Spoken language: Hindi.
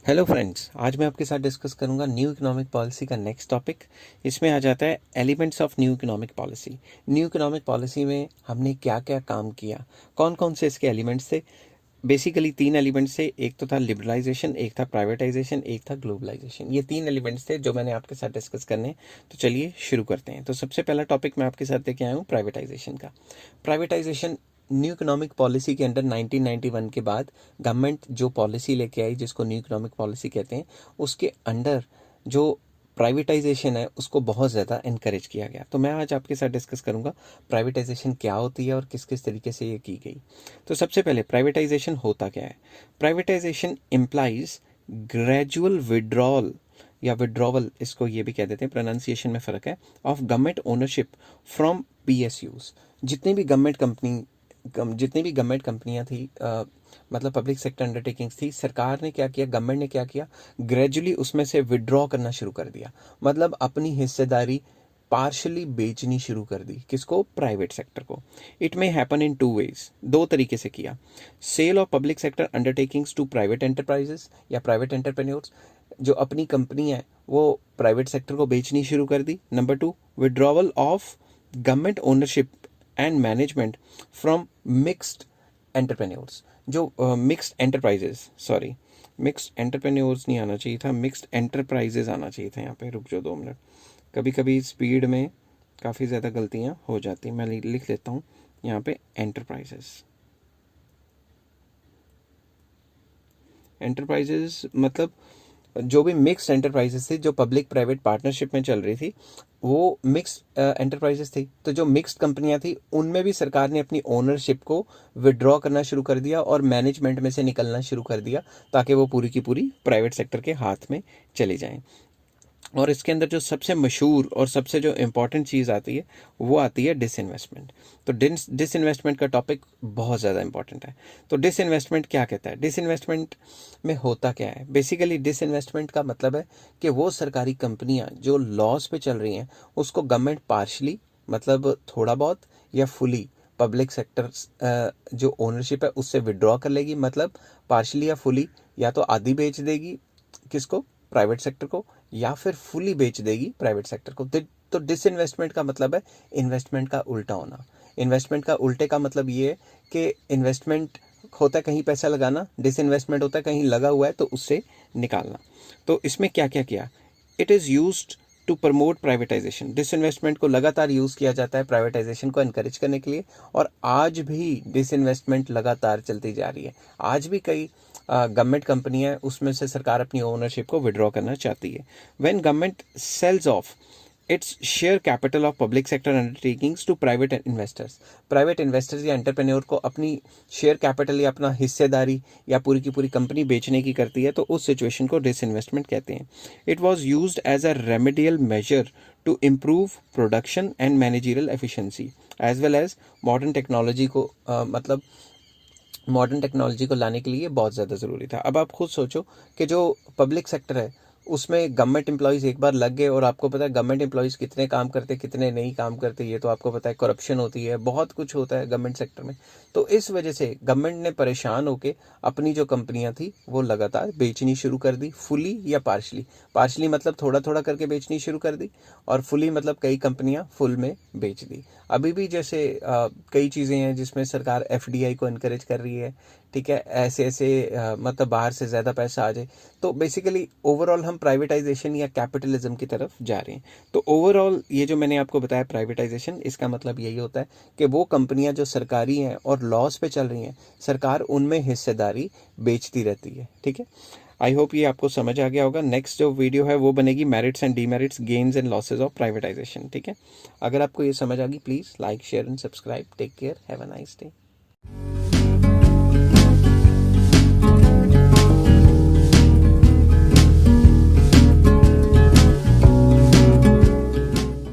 हेलो फ्रेंड्स, आज मैं आपके साथ डिस्कस करूंगा न्यू इकोनॉमिक पॉलिसी का नेक्स्ट टॉपिक। इसमें आ जाता है elements of new economic policy. New economic policy में हमने क्या क्या काम किया, कौन कौन से इसके एलिमेंट्स थे। बेसिकली 3 एलिमेंट्स थे, एक तो था लिबरलाइजेशन, एक था प्राइवेटाइजेशन, एक था ग्लोबलाइजेशन। ये 3 एलिमेंट्स थे जो मैंने आपके साथ डिस्कस करने हैं। तो चलिए शुरू करते हैं। तो सबसे पहला टॉपिक मैं आपके साथ लेके आया हूँ प्राइवेटाइजेशन का। प्राइवेटाइजेशन न्यू इकोनॉमिक पॉलिसी के अंडर 1991 के बाद गवर्नमेंट जो पॉलिसी लेके आई, जिसको न्यू इकोनॉमिक पॉलिसी कहते हैं, उसके अंडर जो प्राइवेटाइजेशन है उसको बहुत ज़्यादा इनकरेज किया गया। तो मैं आज आपके साथ डिस्कस करूंगा प्राइवेटाइजेशन क्या होती है और किस किस तरीके से ये की गई। तो सबसे पहले प्राइवेटाइजेशन होता क्या है। प्राइवेटाइजेशन इम्प्लाइज ग्रेजुअल विड्रॉल या विड्रॉवल, इसको ये भी कह देते हैं, प्रोनाउंसिएशन में फ़र्क है, of government ownership from PSUs. जितनी भी गवर्नमेंट कंपनियां थी, मतलब पब्लिक सेक्टर अंडरटेकिंग्स थी, सरकार ने क्या किया, गवर्नमेंट ने क्या किया, ग्रेजुअली उसमें से विड्रॉ करना शुरू कर दिया। मतलब अपनी हिस्सेदारी पार्शली बेचनी शुरू कर दी। किसको? प्राइवेट सेक्टर को। It may happen in 2 ways, 2 तरीके से किया। Sale of public sector undertakings to private enterprises या प्राइवेट एंटरप्रेन्योर्स, जो अपनी कंपनी है वो प्राइवेट सेक्टर को बेचनी शुरू कर दी। Number 2, withdrawal of government ownership and management from mixed entrepreneurs, जो mixed enterprises, sorry mixed entrepreneurs नहीं आना चाहिए था, मिक्स्ड एंटरप्राइजेस आना चाहिए था यहाँ पे। रुक जाओ 2 मिनट, कभी कभी स्पीड में काफ़ी ज़्यादा गलतियाँ हो जाती हैं। मैं लिख लेता हूँ यहाँ पे एंटरप्राइजेस। एंटरप्राइजेस मतलब जो भी मिक्स एंटरप्राइजेस थी, जो पब्लिक प्राइवेट पार्टनरशिप में चल रही थी, वो मिक्स एंटरप्राइजेस थी। तो जो मिक्स्ड कंपनियां थी उनमें भी सरकार ने अपनी ओनरशिप को विड्रॉ करना शुरू कर दिया और मैनेजमेंट में से निकलना शुरू कर दिया, ताकि वो पूरी की पूरी प्राइवेट सेक्टर के हाथ में चली जाएं। और इसके अंदर जो सबसे मशहूर और सबसे जो इम्पॉर्टेंट चीज़ आती है वो आती है डिसइन्वेस्टमेंट। तो डिसइन्वेस्टमेंट का टॉपिक बहुत ज़्यादा इंपॉर्टेंट है। तो डिसइन्वेस्टमेंट क्या कहता है? डिसइन्वेस्टमेंट में होता क्या है? बेसिकली डिसइन्वेस्टमेंट का मतलब है कि वो सरकारी कंपनियां जो लॉस पे चल रही हैं उसको गवर्नमेंट पार्शली, मतलब थोड़ा बहुत या फुली, पब्लिक सेक्टर जो ओनरशिप है उससे विड्रॉ कर लेगी। मतलब पार्शली या फुली, या तो आधी बेच देगी किसको? प्राइवेट सेक्टर को, या फिर फुली बेच देगी प्राइवेट सेक्टर को। तो डिसइन्वेस्टमेंट का मतलब है इन्वेस्टमेंट का उल्टा होना। इन्वेस्टमेंट का उल्टे का मतलब ये है कि इन्वेस्टमेंट होता है कहीं पैसा लगाना, डिसइन्वेस्टमेंट होता है कहीं लगा हुआ है तो उससे निकालना। तो इसमें क्या क्या किया? It is used to promote privatisation. Disinvestment को लगातार यूज़ किया जाता है प्राइवेटाइजेशन को एनकरेज करने के लिए, और आज भी डिसइन्वेस्टमेंट लगातार चलती जा रही है। आज भी कई गवर्नमेंट कंपनियां उसमें से सरकार अपनी ओनरशिप को विड्रॉ करना चाहती है। When government sells of its share capital of public sector undertakings to private investors, private investors या एंटरप्रेन्योर को अपनी शेयर कैपिटल या अपना हिस्सेदारी या पूरी की पूरी कंपनी बेचने की करती है, तो उस सिचुएशन को डिसइन्वेस्टमेंट कहते हैं। It was used as a remedial measure to improve production and managerial efficiency as well as modern technology को, मतलब मॉडर्न टेक्नोलॉजी को लाने के लिए बहुत ज़्यादा ज़रूरी था। अब आप खुद सोचो कि जो पब्लिक सेक्टर है उसमें गवर्नमेंट एम्प्लॉयज़ एक बार लग गए, और आपको पता है गवर्नमेंट एम्प्लॉयज़ कितने काम करते कितने नहीं काम करते, ये तो आपको पता है। करप्शन होती है, बहुत कुछ होता है गवर्नमेंट सेक्टर में। तो इस वजह से गवर्नमेंट ने परेशान होकर अपनी जो कंपनियां थी वो लगातार बेचनी शुरू कर दी, फुली या पार्शली। पार्शली मतलब थोड़ा थोड़ा करके बेचनी शुरू कर दी, और फुली मतलब कई कंपनियां फुल में बेच दी। अभी भी जैसे कई चीज़ें हैं जिसमें सरकार एफडीआई को इनकरेज कर रही है, ठीक है, ऐसे ऐसे मतलब बाहर से ज़्यादा पैसा आ जाए। तो बेसिकली ओवरऑल हम प्राइवेटाइजेशन या कैपिटलिज्म की तरफ जा रहे हैं। तो ओवरऑल ये जो मैंने आपको बताया प्राइवेटाइजेशन, इसका मतलब यही होता है कि वो कंपनियां जो सरकारी हैं और लॉस पे चल रही हैं, सरकार उनमें हिस्सेदारी बेचती रहती है। ठीक है, आई होप ये आपको समझ आ गया होगा। नेक्स्ट जो वीडियो है वो बनेगी merits and demerits, gains and losses of privatisation. ठीक है, अगर आपको ये समझ आ गई, please like share and subscribe. Take care, have a nice day.